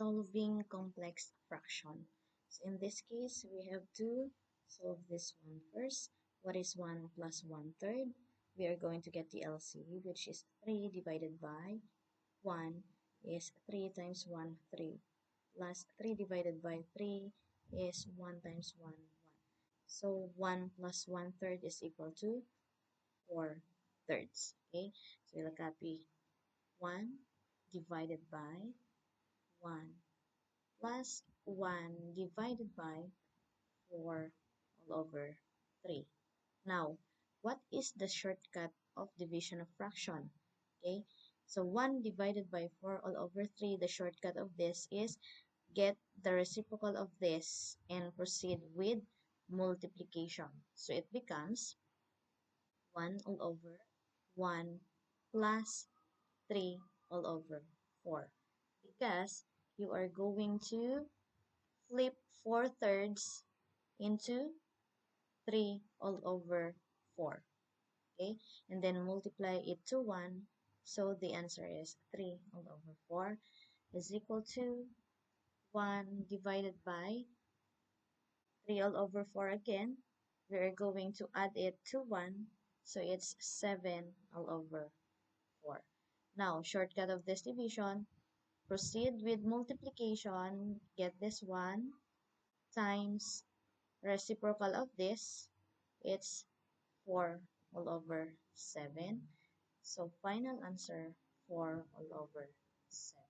solving complex fraction. So in this case, we have to solve this one first. What is 1 plus 1/3? We are going to get the LCM, which is 3 divided by 1 is 3 times 1, 3. Plus 3 divided by 3 is 1 times 1, 1. So 1 plus 1/3 is equal to 4/3. Okay, so we'll copy 1 divided by 1 plus 1 divided by 4 all over 3. Now, what is the shortcut of division of fraction? Okay, so 1 divided by 4 all over 3, the shortcut of this is get the reciprocal of this and proceed with multiplication. So it becomes 1 all over 1 plus 3 all over 4. Because you are going to flip 4/3 into 3 all over 4. Okay, and then multiply it to 1. So the answer is 3 all over 4 is equal to 1 divided by 3 all over 4 again. We are going to add it to 1. So it's 7 all over 4. Now, shortcut of this division, proceed with multiplication. Get this 1 times reciprocal of this. It's 4 all over 7. So final answer 4 all over 7.